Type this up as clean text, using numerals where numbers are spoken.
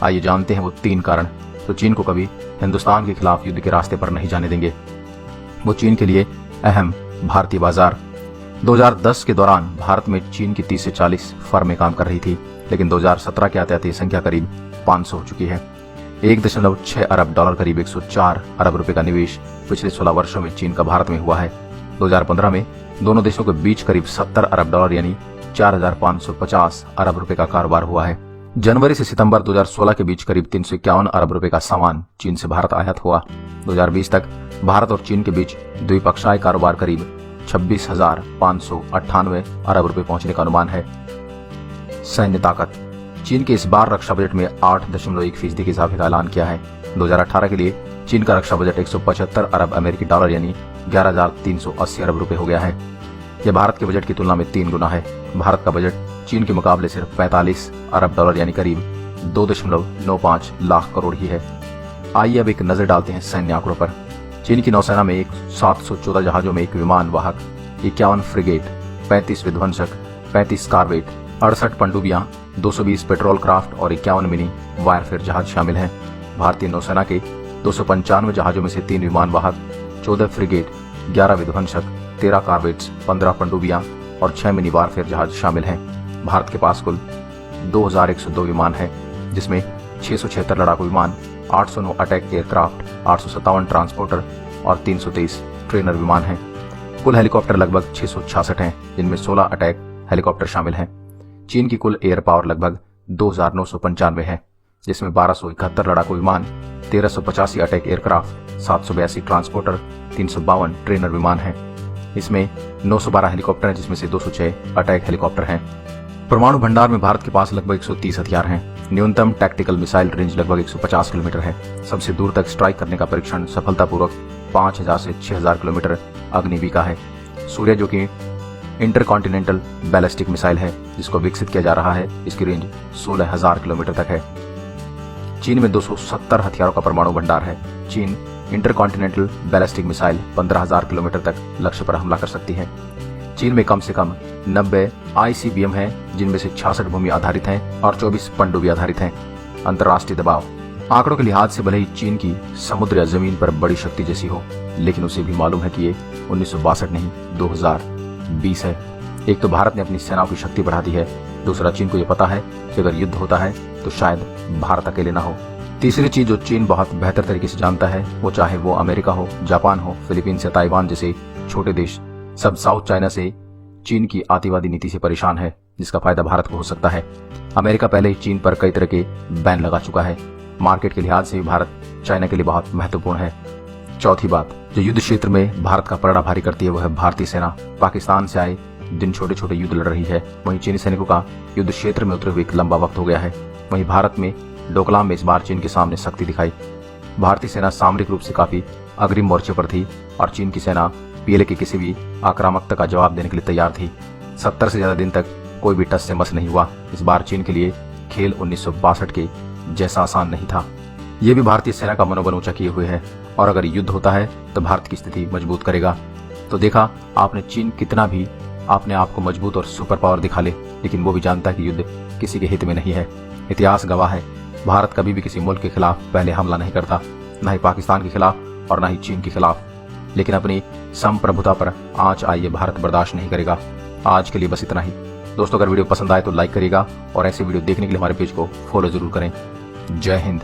आइए जानते हैं वो 3 कारण तो चीन को कभी हिंदुस्तान के खिलाफ युद्ध के रास्ते पर नहीं जाने देंगे। वो चीन के लिए अहम भारतीय बाजार। 2010 के दौरान भारत में चीन की 30 से 40 फर्में काम कर रही थी, लेकिन 2017 के आते आते ये संख्या करीब 500 हो चुकी है। 1.6 अरब डॉलर करीब 104 अरब रुपए का निवेश पिछले 16 वर्षों में चीन का भारत में हुआ है। 2015 में दोनों देशों के बीच करीब 70 अरब डॉलर यानी 4,550 अरब रुपए का कारोबार हुआ है। जनवरी से सितंबर 2016 के बीच करीब 351 अरब रुपए का सामान चीन से भारत आयात हुआ। 2020 तक भारत और चीन के बीच द्विपक्षीय कारोबार करीब 26,598 अरब रुपए पहुंचने का अनुमान है। सैन्य ताकत। चीन के इस बार रक्षा बजट में 8.1% के इजाफे का ऐलान किया है। 2018 के लिए चीन का रक्षा बजट 175 अरब अमेरिकी डॉलर यानी 11,380 अरब रुपए हो गया है। यह भारत के बजट की तुलना में 3 गुना है। भारत का बजट चीन के मुकाबले सिर्फ 45 अरब डॉलर यानी करीब 2.95 लाख करोड़ ही है। आइए अब एक नजर डालते हैं सैन्य आंकड़ों पर। चीन की नौसेना में 714 जहाजों में 1 विमान वाहक, 51 फ्रिगेट, 35 विध्वंसक, 35 कार्वेट, 68 पनडुब्बियां, 220 पेट्रोल क्राफ्ट और 51 मिनी वारफेयर जहाज शामिल हैं। भारतीय नौसेना के 295 जहाजों में से 3 विमान वाहक, 14 फ्रिगेट, 11 विध्वंसक, 13 कार्वेट्स, 15 पनडुब्बियां और 6 मिनी वारफेयर जहाज शामिल हैं। भारत के पास कुल 2102 विमान हैं, जिसमें 676 लड़ाकू विमान, 809 अटैक एयरक्राफ्ट, 857 ट्रांसपोर्टर और 323 ट्रेनर विमान हैं। कुल हेलीकॉप्टर लगभग 666 हैं, जिनमें 16 अटैक हेलीकॉप्टर शामिल हैं। चीन की कुल एयर पावर लगभग 2,995 है, जिसमें 1271 लड़ाकू विमान, 1385 अटैक एयरक्राफ्ट, 782 ट्रांसपोर्टर, 352 ट्रेनर विमान हैं। इसमें 912 हेलीकॉप्टर हैं, जिसमें से 206 अटैक हेलीकॉप्टर हैं। परमाणु भंडार में भारत के पास लगभग 130 हथियार हैं। न्यूनतम टैक्टिकल मिसाइल रेंज लगभग 150 किलोमीटर है। सबसे दूर तक स्ट्राइक करने का परीक्षण सफलतापूर्वक 5,000 से 6,000 किलोमीटर अग्निवीर का है। सूर्य जो कि इंटरकॉन्टिनेंटल बैलिस्टिक मिसाइल है, जिसको विकसित किया जा रहा है, इसकी रेंज 16,000 किलोमीटर तक है। चीन में 270 हथियारों का परमाणु भंडार है। चीन इंटरकॉन्टिनेंटल बैलिस्टिक मिसाइल 15,000 किलोमीटर तक लक्ष्य पर हमला कर सकती है। चीन में कम से कम 90 ICBM हैं, जिनमें से 66 भूमि आधारित हैं और 24 पनडुब्बी आधारित हैं। अंतर्राष्ट्रीय दबाव। आंकड़ों के लिहाज से भले ही चीन की समुद्र या जमीन पर बड़ी शक्ति जैसी हो, लेकिन उसे भी मालूम है कि ये 1962 नहीं 2020 है। एक तो भारत ने अपनी सेनाओं की शक्ति बढ़ा दी है, दूसरा चीन को ये पता है कि अगर युद्ध होता है तो शायद भारत अकेले ना हो। तीसरी चीज जो चीन बहुत बेहतर तरीके से जानता है, वो चाहे वो अमेरिका हो, जापान हो, फिलीपींस या ताइवान जैसे छोटे देश, सब साउथ चाइना से चीन की आतंकवादी नीति से परेशान है, जिसका फायदा भारत को हो सकता है। अमेरिका पहले ही चीन पर कई तरह के बैन लगा चुका है। मार्केट के लिहाज से भी भारत चाइना के लिए बहुत महत्वपूर्ण है। चौथी बात जो युद्ध क्षेत्र में भारत का पलड़ा भारी करती है, वो है भारतीय सेना। पाकिस्तान से आए दिन छोटे छोटे युद्ध लड़ रही है, वहीं चीनी सैनिकों का युद्ध क्षेत्र में उतरे हुए एक लंबा वक्त हो गया है। वहीं भारत में डोकलाम में इस बार चीन के सामने शक्ति दिखाई। भारतीय सेना सामरिक रूप से काफी अग्रिम मोर्चे पर थी और चीन की सेना पीएलए की किसी भी आक्रामकता का जवाब देने के लिए तैयार थी। 70 से ज्यादा दिन तक कोई भी टस से मस नहीं हुआ। इस बार चीन के लिए खेल 1962 के जैसा आसान नहीं था। ये भी भारतीय सेना का मनोबल ऊंचा किए हुए है और अगर युद्ध होता है तो भारत की स्थिति मजबूत करेगा। तो देखा आपने, चीन कितना भी अपने आप को मजबूत और सुपर पावर दिखा ले, लेकिन वो भी जानता है कि युद्ध किसी के हित में नहीं है। इतिहास गवाह है, भारत कभी भी किसी मुल्क के खिलाफ पहले हमला नहीं करता, न ही पाकिस्तान के खिलाफ और न ही चीन के खिलाफ, लेकिन अपनी संप्रभुता पर आंच आई ये भारत बर्दाश्त नहीं करेगा। आज के लिए बस इतना ही। दोस्तों, अगर वीडियो पसंद आए तो लाइक करिएगा और ऐसे वीडियो देखने के लिए हमारे पेज को फॉलो जरूर करें। जय हिंद।